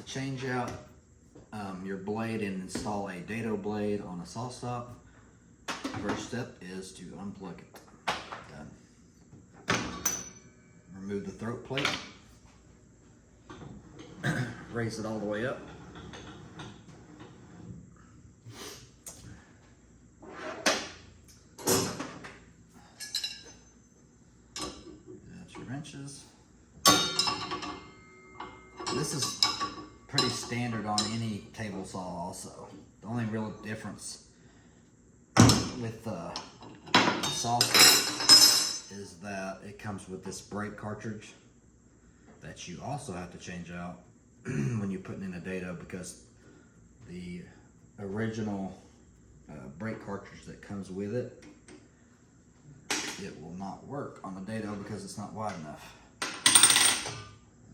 to change out your blade and install a dado blade on a saw stop, first step is to unplug it. Done. Remove the throat plate, raise it all the way up. That's your wrenches. This is pretty standard on any table saw also. The only real difference with the saw is that it comes with this brake cartridge that you also have to change out when you're putting in a dado, because the original brake cartridge that comes with it, it will not work on the dado because it's not wide enough.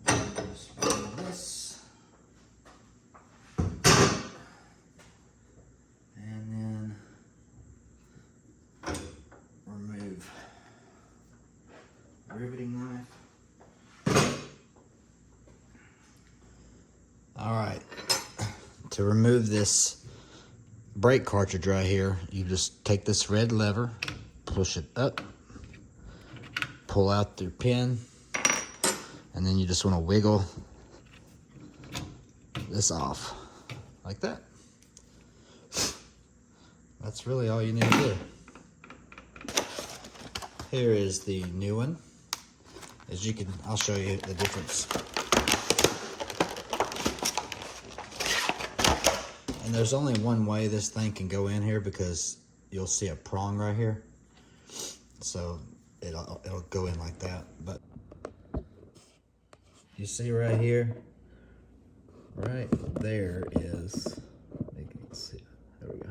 Just remove this, and then remove riveting knife. All right, to remove this brake cartridge right here, you just take this red lever, push it up, pull out your pin, and then you just want to wiggle this off like that. That's really all you need to do. Here is the new one. As you can, I'll show you the difference. And there's only one way this thing can go in here, because you'll see a prong right here. So it'll go in like that. But you see right here, right there is, you can see, there we go.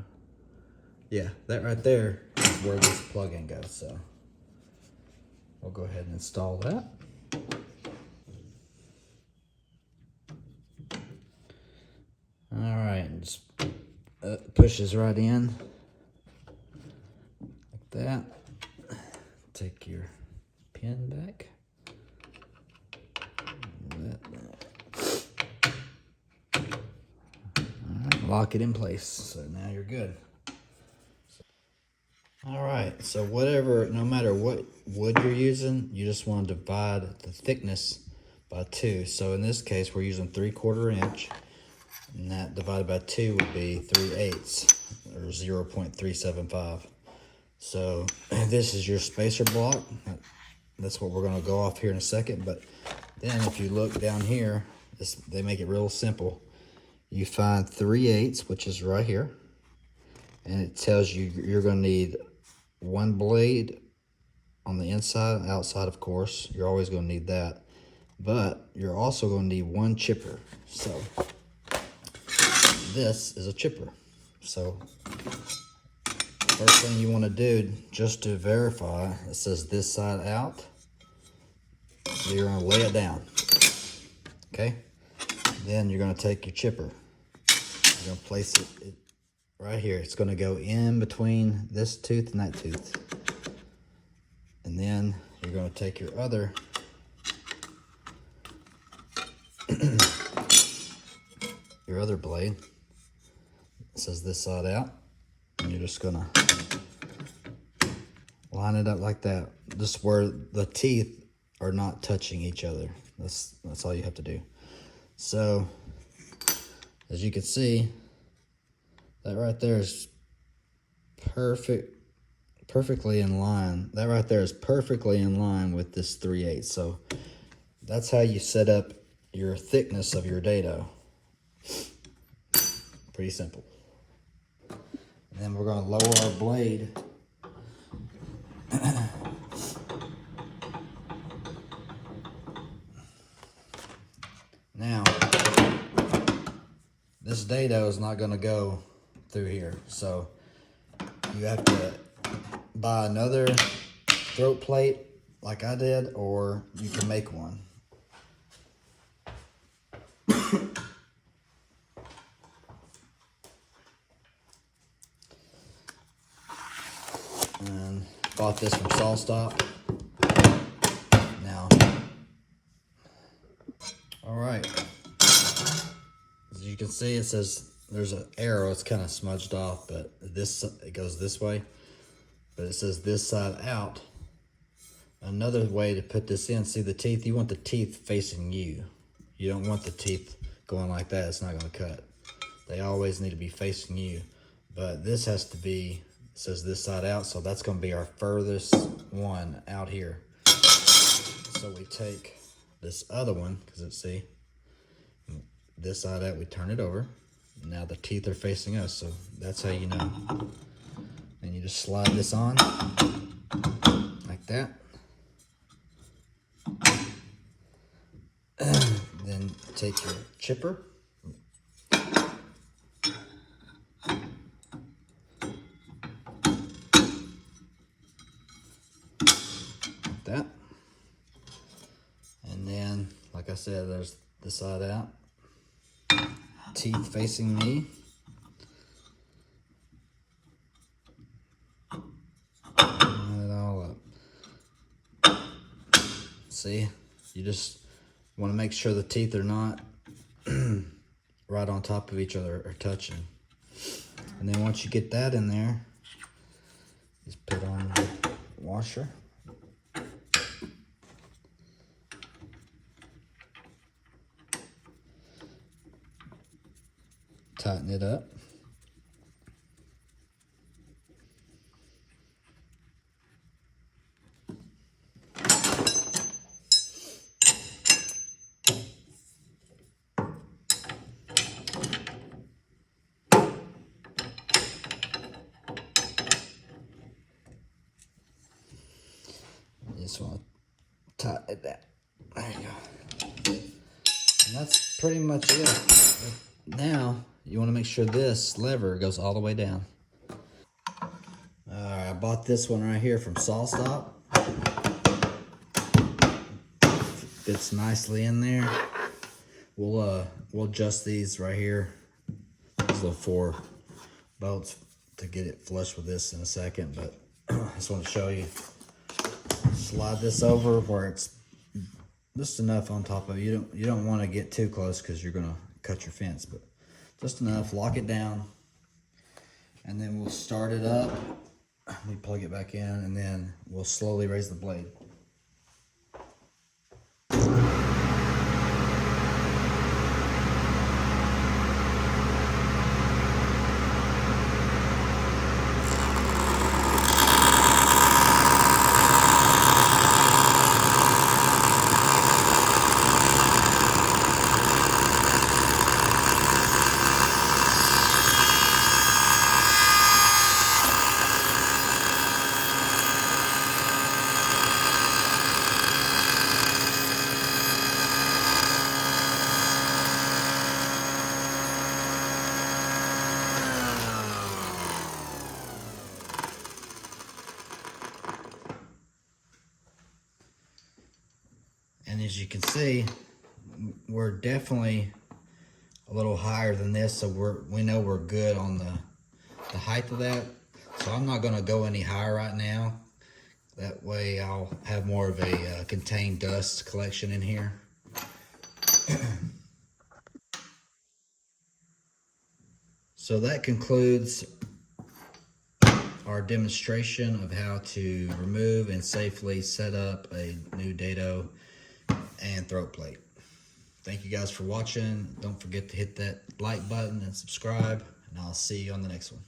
Yeah, that right there is where this plug-in goes. So we'll go ahead and install that. All right, just pushes right in like that. Take your pin back. Alright, lock it in place. So now you're good. Alright, so no matter what wood you're using, you just want to divide the thickness by 2. So in this case, we're using 3/4 inch, and that divided by 2 would be 3/8, or 0.375. So this is your spacer block. That's what we're going to go off here in a second. But then if you look down here, they make it real simple. You find 3/8, which is right here, and it tells you you're going to need one blade on the inside and outside. Of course, you're always going to need that, but you're also going to need one chipper. So this is a chipper. So first thing you want to do, just to verify, it says this side out. So you're going to lay it down. Okay? Then you're going to take your chipper. You're going to place it right here. It's going to go in between this tooth and that tooth. And then you're going to take your other your other blade. It says this side out. And you're just gonna line it up like that, just where the teeth are not touching each other. That's all you have to do. So as you can see, that right there is perfectly in line. That right there is perfectly in line with this 3/8. So that's how you set up your thickness of your dado. Pretty simple. And then we're going to lower our blade. Now, this dado is not going to go through here. So you have to buy another throat plate like I did, or you can make one. And bought this from Saw Stop. Now, all right. you can see, it says there's an arrow. It's kind of smudged off, but it goes this way. But it says this side out. Another way to put this in, see the teeth? You want the teeth facing you. You don't want the teeth going like that. It's not going to cut. They always need to be facing you. But this has to be, it says this side out, so that's going to be our furthest one out here. So we take this other one, because it's, see, this side out, we turn it over. Now the teeth are facing us, so that's how you know. And you just slide this on like that. Then take your chipper. Like that. And then, like I said, there's the side out. Teeth facing me. Line it all up. See, you just want to make sure the teeth are not right on top of each other or touching. And then once you get that in there, just put on the washer. Tighten it up. Just want to tighten it down. There you go. And that's pretty much it. Now, you want to make sure this lever goes all the way down. Alright, I bought this one right here from SawStop. Fits nicely in there. We'll adjust these right here. These little 4 bolts to get it flush with this in a second, but I just want to show you. Slide this over where it's just enough on top of it. You don't want to get too close because you're gonna cut your fence, but just enough. Lock it down, and then we'll start it up. We plug it back in, and then we'll slowly raise the blade. And as you can see, we're definitely a little higher than this, so we know we're good on the height of that. So I'm not gonna go any higher right now. That way I'll have more of a contained dust collection in here. So that concludes our demonstration of how to remove and safely set up a new dado and throat plate. Thank you guys for watching. Don't forget to hit that like button and subscribe, and I'll see you on the next one.